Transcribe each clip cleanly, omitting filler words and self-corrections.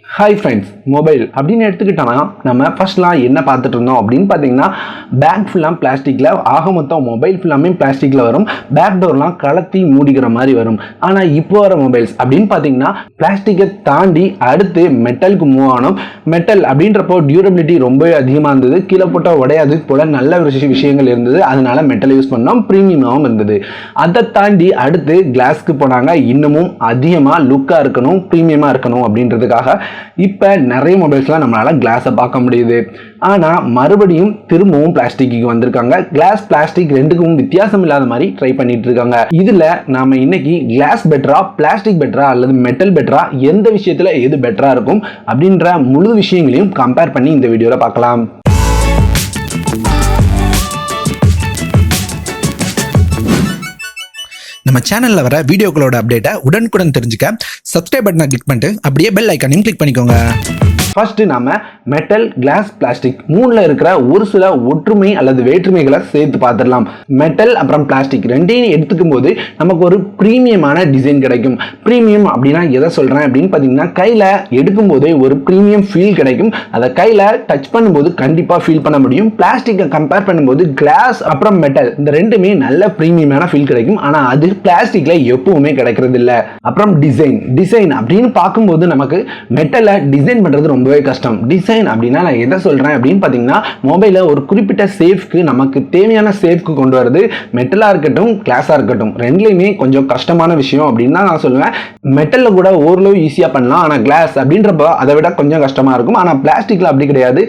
Hi friends, mobile அப்படின்னு எடுத்துக்கிட்டோன்னா நம்ம ஃபர்ஸ்ட்லாம் என்ன பார்த்துட்டு இருந்தோம் அப்படின்னு பார்த்தீங்கன்னா, பேக் ஃபுல்லாக பிளாஸ்டிக்கில், ஆக மொத்தம் மொபைல் ஃபுல்லாமே பிளாஸ்டிக்கில் வரும். பேக் டோர்லாம் கலத்தி மூடிக்கிற மாதிரி வரும். ஆனால் இப்போ வர மொபைல்ஸ் அப்படின்னு பார்த்தீங்கன்னா பிளாஸ்டிக்கை தாண்டி அடுத்து மெட்டலுக்கு மூவ் ஆனோம். மெட்டல் அப்படின்றப்போ டியூரபிலிட்டி ரொம்பவே அதிகமாக இருந்தது. கீழே போட்டால் உடையாது போல நல்ல விஷயங்கள் இருந்தது. அதனால மெட்டல் யூஸ் பண்ணோம், ப்ரீமியமாகவும் இருந்தது. அதை தாண்டி அடுத்து கிளாஸ்க்கு போனாங்க. இன்னமும் அதிகமாக லுக்காக இருக்கணும், ப்ரீமியமாக இருக்கணும் அப்படின்றதுக்காக இப்போ நிறைய மொபைல்ஸ்லாம் நம்மளால கிளாஸை பார்க்க முடியுது. ஆனால் மறுபடியும் திரும்பவும் பிளாஸ்டிக்கு வந்திருக்காங்க. கிளாஸ் பிளாஸ்டிக் ரெண்டுக்கும் வித்தியாசம் இல்லாத மாதிரி ட்ரை பண்ணிட்டு இருக்காங்க. இதில் நாம இன்னைக்கு கிளாஸ் பெட்டரா, பிளாஸ்டிக் பெட்டரா அல்லது மெட்டல் பெட்டரா, எந்த விஷயத்தில் எது பெட்டரா இருக்கும் அப்படின்ற முழு விஷயங்களையும் கம்பேர் பண்ணி இந்த வீடியோவில் பார்க்கலாம். நம்ம சேனல்ல வர வீடியோக்களோட அப்டேட்டை உடனுக்குடன் தெரிஞ்சுக்க சப்ஸ்கிரைப் பட்டனை கிளிக் பண்ணிட்டு அப்படியே பெல் ஐக்கானையும் கிளிக் பண்ணிக்கோங்க. ஃபர்ஸ்ட் நாம மெட்டல், கிளாஸ், பிளாஸ்டிக் மூணுல இருக்கிற ஒரு சில ஒற்றுமை அல்லது வேற்றுமைகளை சேர்த்து பார்த்துடலாம். மெட்டல் அப்புறம் பிளாஸ்டிக் ரெண்டையும் எடுத்துக்கும் போது நமக்கு ஒரு பிரீமியமான டிசைன் கிடைக்கும். பிரீமியம் அப்படின்னா எதை சொல்றேன் அப்படின்னு பார்த்தீங்கன்னா, கையில எடுக்கும் போதே ஒரு பிரீமியம் ஃபீல் கிடைக்கும். அதை கையில டச் பண்ணும்போது கண்டிப்பா ஃபீல் பண்ண முடியும். பிளாஸ்டிக்கை கம்பேர் பண்ணும்போது கிளாஸ் அப்புறம் மெட்டல் இந்த ரெண்டுமே நல்ல பிரீமியமான ஃபீல் கிடைக்கும். ஆனா அது பிளாஸ்டிக்ல எப்பவுமே கிடைக்கிறது இல்லை. அப்புறம் டிசைன் அப்படின்னு பார்க்கும்போது நமக்கு மெட்டலை டிசைன் பண்றது ரொம்பவே கஷ்டம். டிசைன் அப்படின்னா நான் எதை சொல்றேன் அப்படின்னு பார்த்தீங்கன்னா, மொபைலை ஒரு குறிப்பிட்ட சேஃப்க்கு, நமக்கு தேவையான சேஃப்க்கு கொண்டு வரது மெட்டலா இருக்கட்டும் கிளாஸா இருக்கட்டும் ரெண்டுலையுமே கொஞ்சம் கஷ்டமான விஷயம் அப்படின்னு தான் நான் சொல்லுவேன். மெட்டல்ல கூட ஓரளவு ஈஸியா பண்ணலாம், ஆனால் கிளாஸ் அப்படின்றப்ப அதை விட கொஞ்சம் கஷ்டமா இருக்கும். ஆனால் பிளாஸ்டிக்ல அப்படி கிடையாது,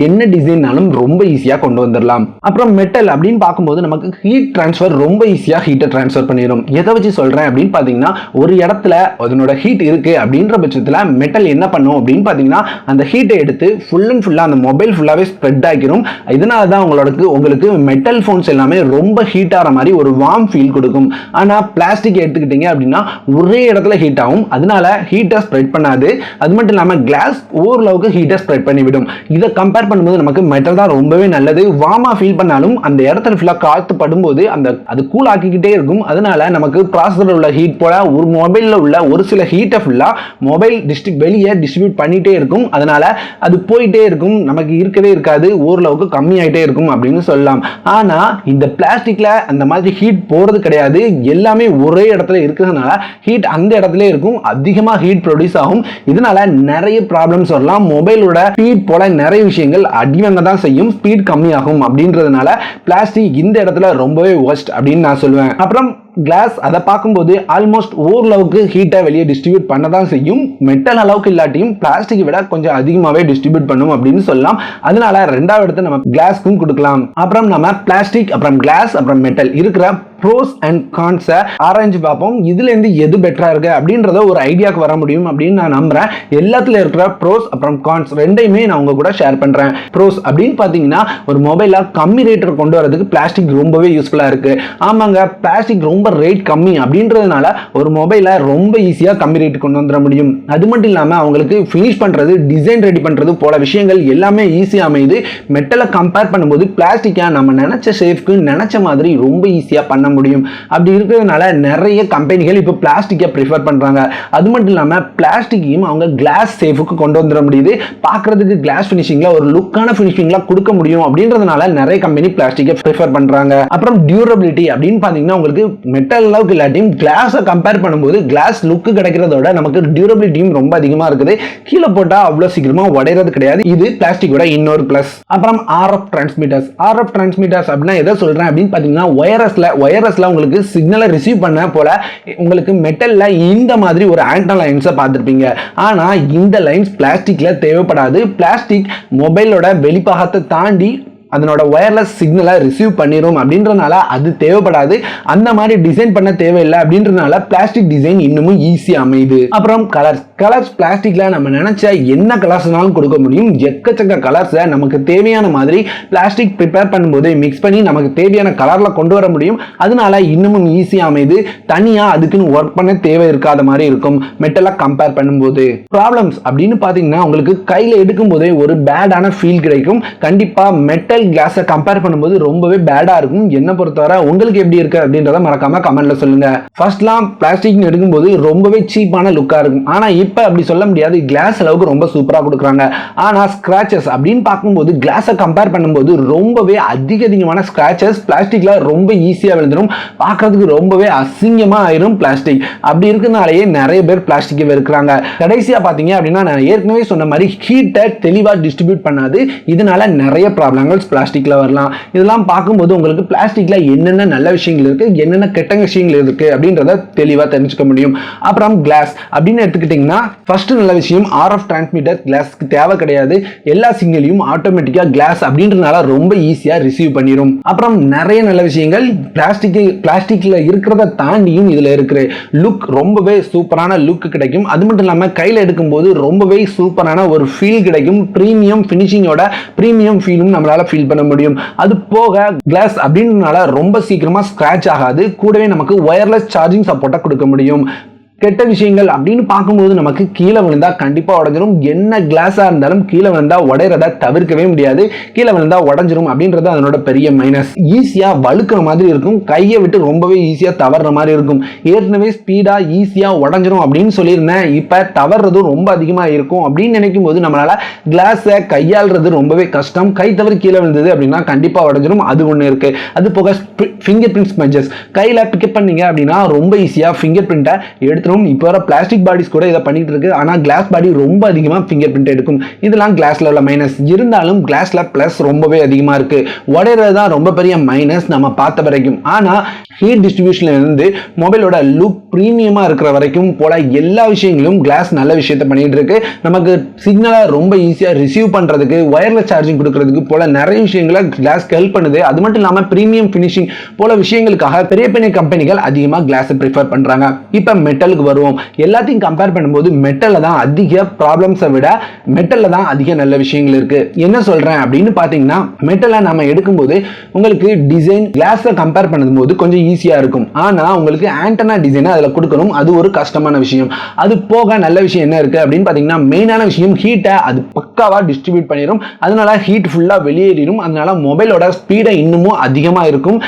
என்ன டிசைன்னாலும் ரொம்ப ஈஸியா கொண்டு வந்துடலாம். அப்புறம் மெட்டல் அப்படின்னு பார்க்கும்போது நமக்கு ஹீட் டிரான்ஸ்ஃபர் ரொம்ப ஈஸியா ஹீட்டை டிரான்ஸ்ஃபர் பண்ணிடும். எதை வச்சு சொல்றேன் அப்படின்னு பார்த்தீங்கன்னா, ஒரு இடத்துல அதனோட ஹீட் இருக்கு அப்படின்ற பட்சத்தில் மெட்டல் என்ன பண்ணும் அப்படின்னு பார்த்தீங்கன்னா, அந்த ஹீட்டை எடுத்து ஃபுல் அண்ட் ஃபுல்லா அந்த மொபைல் ஃபுல்லாவே ஸ்ப்ரெட் ஆகிரும். இதனால தான் உங்களுக்கு மெட்டல் ஃபோன்ஸ் எல்லாமே ரொம்ப ஹீட் ஆகிற மாதிரி ஒரு வார்ம் ஃபீல் கொடுக்கும். ஆனால் பிளாஸ்டிக் எடுத்துக்கிட்டீங்க அப்படின்னா ஒரே இடத்துல ஹீட் ஆகும், அதனால ஹீட்டை ஸ்ப்ரெட் பண்ணாது. அது மட்டும் இல்லாமல் கிளாஸ் ஓரளவுக்கு ஹீட்டை ஸ்ப்ரெட் பண்ணிவிடும். இதை கம்பேர் பண்ணும்போது நமக்கு மெட்டல் தான் ரொம்பவே நல்லது. வார்மா ஃபீல் பண்ணாலும் அந்த இடத்துல ஃபுல்லாக காற்று படும்போது அது கூல் ஆக்கிக்கிட்டே இருக்கும். அதனால நமக்கு ப்ராசஸரில் உள்ள ஹீட் போல ஒரு மொபைலில் உள்ள ஒரு சில ஹீட்டை ஃபுல்லாக மொபைல் வெளியே டிஸ்ட்ரிபியூட் பண்ணிட்டே இருக்கும். அதனால அது போயிட்டே இருக்கும், நமக்கு இருக்கவே இருக்காது, ஓரளவுக்கு கம்மியாயிட்டே இருக்கும் அப்படின்னு சொல்லலாம். ஆனா இந்த பிளாஸ்டிக்ல அந்த மாதிரி ஹீட் போறது கிடையாது. எல்லாமே ஒரே இடத்துல இருக்கிறதுனால ஹீட் அந்த இடத்துல இருக்கும், அதிகமா ஹீட் ப்ரொடியூஸ் ஆகும். இதனால நிறைய ப்ராப்ளம்ஸ் வரலாம். மொபைலோட ஸ்பீட் போல நிறைய விஷயங்கள் அடிவாங்க தான் செய்யும், ஸ்பீட் கம்மியாகும். அப்படின்றதுனால பிளாஸ்டிக் இந்த இடத்துல ரொம்பவே worst அப்படின்னு நான் சொல்லுவேன். அப்புறம் கிளாஸ் அதை பார்க்கும்போது ஆல்மோஸ்ட் ஓரளவுக்கு ஹீட்டை வெளியே டிஸ்ட்ரிபியூட் பண்ண தான் செய்யும். மெட்டல் அளவுக்கு இல்லாட்டியும் பிளாஸ்டிக் விட கொஞ்சம் அதிகமாகவே டிஸ்ட்ரிபியூட் பண்ணும் அப்படின்னு சொல்லலாம். அதனால ரெண்டாவது இடத்தை நம்ம கிளாஸ்க்கும் கொடுக்கலாம். அப்புறம் நம்ம பிளாஸ்டிக் அப்புறம் கிளாஸ் அப்புறம் மெட்டல் இருக்கிற ப்ரோஸ் அண்ட் கான்ஸை ஆராய்ஞ்சு பார்ப்போம். இதுல இருந்து எது பெட்டரா இருக்கு அப்படின்றத ஒரு ஐடியாக்கு வர முடியும் அப்படின்னு நான் நம்புறேன். எல்லாத்துல இருக்கிற ப்ரோஸ் அப்புறம் கான்ஸ் ரெண்டையுமே நான் உங்க கூட ஷேர் பண்றேன். ப்ரோஸ் அப்படின்னு பாத்தீங்கன்னா, ஒரு மொபைல கம்மி ரேட்டர் கொண்டு வரதுக்கு பிளாஸ்டிக் ரொம்பவே யூஸ்ஃபுல்லா இருக்கு. ஆமாங்க, பிளாஸ்டிக் ரொம்ப ரேட் கம்மி அப்படின்றதுனால ஒரு மொபைலை ரொம்ப ஈஸியா கம்மி ரேட் கொண்டு வந்துட முடியும். அது மட்டும் இல்லாம அவங்களுக்கு ஃபினிஷ் பண்றது, டிசைன் ரெடி பண்றது போல விஷயங்கள் எல்லாமே ஈஸியா அமையுது. மெட்டலை கம்பேர் பண்ணும்போது பிளாஸ்டிக்கா நம்ம நினைச்ச ஷேப்க்கு நினைச்ச மாதிரி ரொம்ப ஈஸியா பண்ண முடியும். அப்படி இருக்கிறதுனால நிறைய கம்பெனிகள் இப்போ பிளாஸ்டிக்கை ப்ரிஃபர் பண்றாங்க. அது மட்டும் இல்லாம பிளாஸ்டிக்கையும் அவங்க கிளாஸ் சேஃபுக்கு கொண்டு வந்துட முடியுது. பார்க்கிறதுக்கு கிளாஸ் ஃபினிஷிங்ல ஒரு லுக்கான ஃபினிஷிங்ல கொடுக்க முடியும் அப்படின்றதுனால நிறைய கம்பெனி பிளாஸ்டிக்கை ப்ரிஃபர் பண்றாங்க. அப்புறம் டியூரபிலிட்டி அப்படின்னு பாத்தீங்கன்னா, உங்களுக்கு மெட்டல் அளவுக்கு இல்லாட்டியும் கிளாஸை கம்பேர் பண்ணும்போது கிளாஸ் லுக்கு கிடைக்கிறதோட நமக்கு டியூரபிலிட்டியும் ரொம்ப அதிகமா இருக்குது. கீழே போட்டா அவ்வளவு சீக்கிரமா உடையறது கிடையாது. இது பிளாஸ்டிக்கோட இன்னொரு பிளஸ். அப்புறம் ஆர்எஃப் டிரான்ஸ்மிட்டர்ஸ் அப்படின்னா எதை சொல்றேன் அப்படின்னு பாத்தீங்கன்னா, ஒயர்லெஸ்ல உங்களுக்கு சிக்னலை ரிசீவ் பண்ண போல உங்களுக்கு மெட்டல்ல இந்த மாதிரி ஒரு ஆண்டனா லைன்ஸை பார்த்துருப்பீங்க. ஆனா இந்த லைன்ஸ் பிளாஸ்டிக்ல தேவைப்படாது. பிளாஸ்டிக் மொபைலோட வெளிப்பாகத்தை தாண்டி அதனோட வயர்லெஸ் சிக்னலை ரிசீவ் பண்ணிரும் அப்படின்றனால அது தேவைப்படாது. அந்த மாதிரி டிசைன் பண்ண தேவையில்லை அப்படின்றனால பிளாஸ்டிக் டிசைன் இன்னமும் ஈஸியா அமையுது. அப்புறம் கலர்ஸ் பிளாஸ்டிக்ல நம்ம நினைச்ச என்ன கலர்ஸ்னாலும் கொடுக்க முடியும். எக்கச்சக்க கலர்ஸை நமக்கு தேவையான மாதிரி பிளாஸ்டிக் ப்ரிப்பேர் பண்ணும்போது மிக்ஸ் பண்ணி நமக்கு தேவையான கலர்ல கொண்டு வர முடியும். அதனால இன்னமும் ஈஸியா அமையுது. தனியா அதுக்குன்னு ஒர்க் பண்ண தேவை இருக்காத மாதிரி இருக்கும் மெட்டலை கம்பேர் பண்ணும்போது. ப்ராப்ளம்ஸ் அப்படின்னு பாத்தீங்கன்னா, உங்களுக்கு கையில எடுக்கும் போதே ஒரு பேடான ஃபீல் கிடைக்கும். கண்டிப்பா மெட்டல் மெட்டல் கிளாஸை கம்பேர் பண்ணும்போது ரொம்பவே பேடா இருக்கும். என்ன பொறுத்தவரை உங்களுக்கு எப்படி இருக்கு அப்படின்றத மறக்காம கமெண்ட்ல சொல்லுங்க. ஃபர்ஸ்ட்லாம் பிளாஸ்டிக் எடுக்கும்போது ரொம்பவே சீப்பான லுக்கா இருக்கும். ஆனா இப்ப அப்படி சொல்ல முடியாது. கிளாஸ் அளவுக்கு ரொம்ப சூப்பரா கொடுக்குறாங்க. ஆனா ஸ்கிராச்சஸ் அப்படின்னு பார்க்கும்போது கிளாஸை கம்பேர் பண்ணும்போது ரொம்பவே அதிகமான ஸ்கிராச்சஸ் பிளாஸ்டிக்ல ரொம்ப ஈஸியா விழுந்துடும். பார்க்கறதுக்கு ரொம்பவே அசிங்கமா ஆயிரும் பிளாஸ்டிக். அப்படி இருக்கனாலேயே நிறைய பேர் பிளாஸ்டிக்கை வெறுக்கிறாங்க. கடைசியா பாத்தீங்க அப்படின்னா நான் ஏற்கனவே சொன்ன மாதிரி ஹீட்டை தெளிவா டிஸ்ட்ரிபியூட் பண்ணாது. இதனால நிறைய ப்ராப்ளங்கள் பிளாஸ்டிக்ல வரலாம். இதெல்லாம் பார்க்கும்போது உங்களுக்கு பிளாஸ்டிக்ல என்னென்ன நல்ல விஷயங்கள் இருக்கு, என்னென்ன கெட்ட விஷயங்கள் இருக்கு அப்படின்றத தெளிவா தெரிஞ்சுக்க முடியும். அப்புறம் கிளாஸ் அப்படின்னு எடுத்துக்கிட்டீங்கன்னா ஃபர்ஸ்ட் நல்ல விஷயம் ஆர்எஃப் டிரான்ஸ்மிட்டர் கிளாஸ்க்கு தேவை கிடையாது. எல்லா சிக்னலையும் ஆட்டோமேட்டிக்கா கிளாஸ் அப்படின்றதுனால ரொம்ப ஈஸியா ரிசீவ் பண்ணிடும். அப்புறம் நிறைய நல்ல விஷயங்கள் பிளாஸ்டிக்ல இருக்கிறத தாண்டியும் இதுல இருக்கிற லுக் ரொம்பவே சூப்பரான லுக் கிடைக்கும். அது மட்டும் இல்லாம கையில எடுக்கும்போது ரொம்பவே சூப்பரான ஒரு ஃபீல் கிடைக்கும். பிரீமியம் ஃபினிஷிங்கோட பிரீமியம் ஃபீலும் நம்மளால ஃபீல் பண்ண முடியும். அது போக கிளாஸ் அப்படின்றதுனால ரொம்ப சீக்கிரமா ஸ்கிராச் ஆகாது. கூடவே நமக்கு வயர்லெஸ் சார்ஜிங் சப்போர்ட்டை கொடுக்க முடியும். கெட்ட விஷயங்கள் அப்படின்னு பார்க்கும்போது நமக்கு கீழே விழுந்தா கண்டிப்பா உடஞ்சிரும். என்ன கிளாஸா இருந்தாலும் கீழே விழுந்தா உடையறத தவிர்க்கவே முடியாது. கீழே விழுந்தா உடஞ்சிரும் அப்படின்றது அதனோட பெரிய மைனஸ். ஈஸியா வழுக்கிற மாதிரி இருக்கும். கையை விட்டு ரொம்பவே ஈஸியா தவறுற மாதிரி இருக்கும். ஏற்கனவே ஸ்பீடா ஈஸியா உடஞ்சிரும் அப்படின்னு சொல்லியிருந்தேன். இப்ப தவறுறதும் ரொம்ப அதிகமா இருக்கும் அப்படின்னு நினைக்கும் போது நம்மளால கிளாஸை கையாளுறது ரொம்பவே கஷ்டம். கை தவறி கீழே விழுந்தது அப்படின்னா கண்டிப்பா உடஞ்சிரும். அது ஒண்ணு இருக்கு. அது போக ஃபிங்கர் பிரிண்ட் ஸ்மெஜஸ் கையில பிக்கப் பண்ணீங்க அப்படின்னா ரொம்ப ஈஸியா ஃபிங்கர் பிரிண்ட்டை எடுத்து இப்போ வர பிளாஸ்டிக் பாடிஸ் கூட இதை பண்ணிட்டு இருக்கு. ஆனா கிளாஸ் பாடி ரொம்ப அதிகமா ஃபிங்கர் பிரிண்ட் எடுக்கும். இதெல்லாம் கிளாஸ்ல உள்ள மைனஸ். இருந்தாலும் கிளாஸ்ல பிளஸ் ரொம்பவே அதிகமா இருக்கு. உடையறது தான் ரொம்ப பெரிய மைனஸ் நம்ம பார்த்த வரைக்கும். ஆனா ஹீட் டிஸ்ட்ரிபியூஷன்ல இருந்து மொபைலோட லுக் பிரீமியமா இருக்கிற வரைக்கும் போல எல்லா விஷயங்களும் கிளாஸ் நல்ல விஷயத்தை பண்ணிட்டு இருக்கு. நமக்கு சிக்னலை ரொம்ப ஈஸியா ரிசீவ் பண்றதுக்கு, வயர்லெஸ் சார்ஜிங் கொடுக்கறதுக்கு போல நிறைய விஷயங்களை கிளாஸ் ஹெல்ப் பண்ணுது. அது மட்டும் இல்லாம பிரீமியம் பினிஷிங் போல விஷயங்களுக்காக பெரிய பெரிய கம்பெனிகள் அதிகமா கிளாஸ் ப்ரிஃபர் பண்றாங்க. இப்ப மெட்டல் வருவோம். எல்லாத்தையும் கம்பேர் பண்ணும்போது மெட்டல்ல தான் அதிக ப்ராப்ளம்ஸை விட மெட்டல்ல தான் அதிக நல்ல விஷயங்கள் இருக்கு. என்ன சொல்றேன் அப்படின்னு பாத்தீங்கன்னா மெட்டலை நாம எடுக்கும்போது உங்களுக்கு டிசைன் கிளாஸை கம்பேர் பண்ணும்போது கொஞ்சம் ஈஸியா இருக்கும். ஆனா உங்களுக்கு ஆண்டனா டிசைனை அதுல கொடுக்கணும். அது ஒரு கஷ்டமான விஷயம். அது போக நல்ல விஷயம் என்ன இருக்கு அப்படின்னு பாத்தீங்கன்னா மெயினான விஷயம் ஹீட்டை அது பக்காவா டிஸ்ட்ரிபியூட் பண்ணிடும். அதனால ஹீட் ஃபுல்லா வெளியேறிடும். அதனால மொபைலோட ஸ்பீடை இன்னமும் அதிகமா இருக்கும்.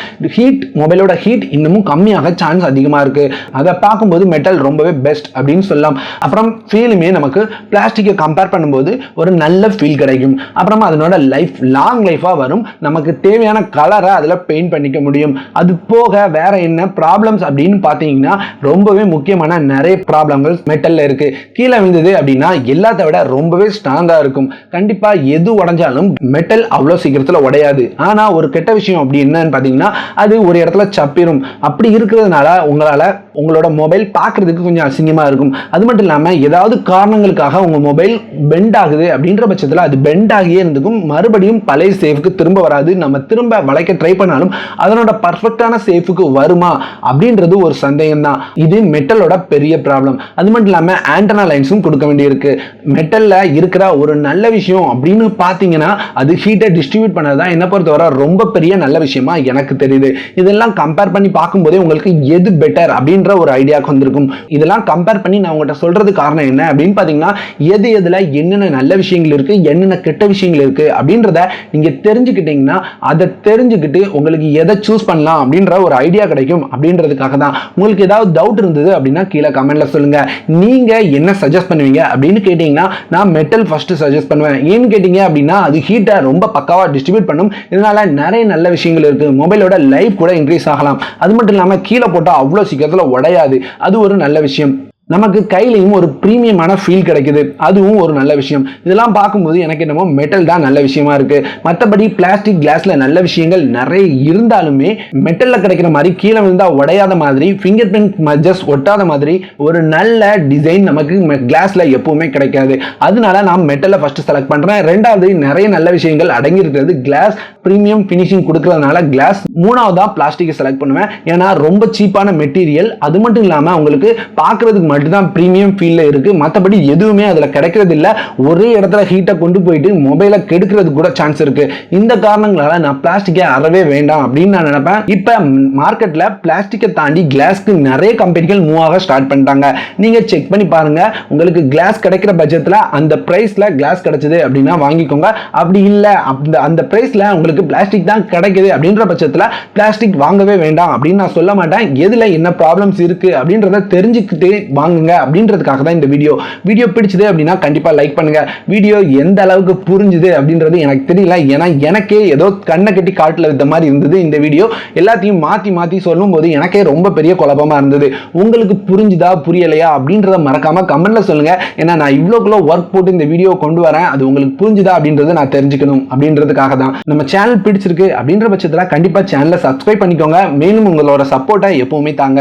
மொபைலோட ஹீட் இன்னமும் கம்மியாக சான்ஸ் அதிகமா இருக்கு. அதை பார்க்கும்போது மெட்டல் ரொம்பவே பெஸ்ட் அப்படின்னு சொல்லலாம். அப்புறம் ஃபீலுமே நமக்கு பிளாஸ்டிக்கை கம்பேர் பண்ணும்போது ஒரு நல்ல ஃபீல் கிடைக்கும். அப்புறமா அதனோட லாங் லைஃபா வரும். நமக்கு தேவையான கலரை அதுல பெயிண்ட் பண்ணிக்க முடியும். அது போக வேற என்ன ப்ராப்ளம்ஸ் அப்படின்னு பாத்தீங்கன்னா ரொம்பவே முக்கியமான நிறைய ப்ராப்ளங்கள் மெட்டல்ல இருக்கு. கீழே விழுந்தது அப்படின்னா எல்லாத்தை விட ரொம்பவே ஸ்ட்ராங்கா இருக்கும். கண்டிப்பா எது உடைஞ்சாலும் மெட்டல் அவ்வளவு சீக்கிரத்துல உடையாது. ஆனா ஒரு கெட்ட விஷயம் அப்படி என்னன்னு பாத்தீங்கன்னா அது ஒரு இடத்துல சப்பிரும். அப்படி இருக்கிறதுனால உங்களோட மொபைல் பார்க்கறதுக்கு கொஞ்சம் அசிங்கமா இருக்கும். அது மட்டும் இல்லாம ஏதாவது காரணங்களுக்காக உங்க மொபைல் பெண்ட் ஆகுது அப்படின்ற பட்சத்தில் அது பெண்ட் ஆகியே இருந்துக்கும். மறுபடியும் பழைய சேஃப்க்கு திரும்ப வராது. நம்ம திரும்ப வளைக்க ட்ரை பண்ணாலும் அதனோட பர்ஃபெக்டான சேஃப்க்கு வருமா அப்படின்றது ஒரு சந்தேகம் தான். இது மெட்டலோட பெரிய ப்ராப்ளம். அது மட்டும் இல்லாம ஆண்டனா லைன்ஸும் கொடுக்க வேண்டியிருக்கு. மெட்டல்ல இருக்கிற ஒரு நல்ல விஷயம் அப்படின்னு பாத்தீங்கன்னா அது ஹீட்டை டிஸ்ட்ரிபியூட் பண்ணதான் என்ன பொறுத்தவரை ரொம்ப பெரிய நல்ல விஷயமா எனக்கு தெரியுது. இதெல்லாம் கம்பேர் பண்ணி பார்க்கும்போதே உங்களுக்கு எது பெட்டர் அப்படின்ற ஒரு ஐடியாக்கு வந்திருக்கும். இதெல்லாம் கம்பேர் பண்ணி நான் உங்கள்கிட்ட சொல்றது காரணம் என்ன அப்படின்னு பாத்தீங்கன்னா எதுல என்னென்ன நல்ல விஷயங்கள் இருக்கு, என்னென்ன கெட்ட விஷயங்கள் இருக்கு அப்படின்றத நீங்க தெரிஞ்சுக்கிட்டீங்கன்னா அதை தெரிஞ்சுக்கிட்டு உங்களுக்கு எதை சூஸ் பண்ணலாம் அப்படின்ற ஒரு ஐடியா கிடைக்கும் அப்படின்றதுக்காக தான். உங்களுக்கு ஏதாவது டவுட் இருந்தது அப்படின்னா கீழே கமெண்ட்ல சொல்லுங்க. நீங்க என்ன சஜஸ்ட் பண்ணுவீங்க அப்படின்னு கேட்டீங்கன்னா நான் மெட்டல் ஃபர்ஸ்ட் சஜஸ்ட் பண்ணுவேன். ஏன்னு கேட்டீங்க அப்படின்னா அது ஹீட்டை ரொம்ப பக்காவா டிஸ்ட்ரிபியூட் பண்ணும். இதனால நிறைய நல்ல விஷயங்கள் இருக்கு. மொபைலோட லைஃப் கூட இன்க்ரீஸ் ஆகலாம். அது மட்டும் இல்லாம கீழே போட்டா அவ்வளவு சீக்கிரத்துல உடையாது. அது ஒரு நல்ல விஷயம். நமக்கு கையிலையும் ஒரு பிரீமியமான ஃபீல் கிடைக்குது. அதுவும் ஒரு நல்ல விஷயம். இதெல்லாம் பார்க்கும்போது எனக்கு என்னமோ மெட்டல் தான் நல்ல விஷயமா இருக்கு. மற்றபடி பிளாஸ்டிக் கிளாஸ்ல நல்ல விஷயங்கள் நிறைய இருந்தாலுமே மெட்டல்ல கிடைக்கிற மாதிரி கீழே விழுந்தா உடையாத மாதிரி ஃபிங்கர் பிரிண்ட் மஜஸ் ஒட்டாத மாதிரி ஒரு நல்ல டிசைன் நமக்கு கிளாஸ்ல எப்பவுமே கிடைக்காது. அதனால நான் மெட்டல்ல ஃபர்ஸ்ட் செலக்ட் பண்றேன். ரெண்டாவது நிறைய நல்ல விஷயங்கள் அடங்கி இருக்கிறது கிளாஸ் பிரீமியம் ஃபினிஷிங் கொடுக்கறதுனால கிளாஸ். மூணாவதா பிளாஸ்டிக்கை செலக்ட் பண்ணுவேன். ஏன்னா ரொம்ப சீப்பான மெட்டீரியல். அது மட்டும் இல்லாம உங்களுக்கு பார்க்கறதுக்கு மட்டும்தான் ப்ரீமியம் ஃபீல்ல இருக்கு. மற்றபடி எதுவுமே அதில் கிடைக்கிறது இல்லை. ஒரே இடத்துல ஹீட்டை கொண்டு போயிட்டு மொபைலை கெடுக்கிறது கூட சான்ஸ் இருக்கு. இந்த காரணங்களால நான் பிளாஸ்டிக்கே அறவே வேண்டாம் அப்படின்னு நான் நினைப்பேன். இப்போ மார்க்கெட்ல பிளாஸ்டிக்கை தாண்டி கிளாஸ்க்கு நிறைய கம்பெனிகள் மூவ் ஆக ஸ்டார்ட் பண்ணிட்டாங்க. நீங்க செக் பண்ணி பாருங்க. உங்களுக்கு கிளாஸ் கிடைக்கிற பட்ஜெட்ல அந்த பிரைஸ்ல கிளாஸ் கிடைச்சது அப்படின்னா வாங்கிக்கோங்க. அப்படி இல்லை அந்த பிரைஸ்ல உங்களுக்கு பிளாஸ்டிக் தான் கிடைக்குது அப்படின்ற பட்சத்தில் பிளாஸ்டிக் வாங்கவே வேண்டாம் அப்படின்னு நான் சொல்ல மாட்டேன். எதுல என்ன ப்ராப்ளம்ஸ் இருக்கு அப்படின்றத தெரிஞ்சுக்கிட்டு வாங்குங்க அப்படின்றதுக்காக தான் இந்த வீடியோ பிடிச்சது அப்படின்னா கண்டிப்பா லைக் பண்ணுங்க. வீடியோ எந்த அளவுக்கு புரிஞ்சுது அப்படின்றது எனக்கு தெரியல. ஏன்னா எனக்கே ஏதோ கண்ணை கட்டி காட்டுல வித்த மாதிரி இருந்தது. இந்த வீடியோ எல்லாத்தையும் மாத்தி சொல்லும் போது எனக்கே ரொம்ப பெரிய குழப்பமா இருந்தது. உங்களுக்கு புரிஞ்சுதா புரியலையா அப்படின்றத மறக்காம கமெண்ட்ல சொல்லுங்க. ஏன்னா நான் இவ்வளோக்குள்ள ஒர்க் போட்டு இந்த வீடியோ கொண்டு வரேன். அது உங்களுக்கு புரிஞ்சுதா அப்படின்றத நான் தெரிஞ்சுக்கணும் அப்படின்றதுக்காக தான். நம்ம சேனல் பிடிச்சிருக்கு அப்படின்ற பட்சத்தில் கண்டிப்பா சேனலை சப்ஸ்கிரைப் பண்ணிக்கோங்க. மேலும் உங்களோட சப்போர்ட்டை எப்பவுமே தாங்க.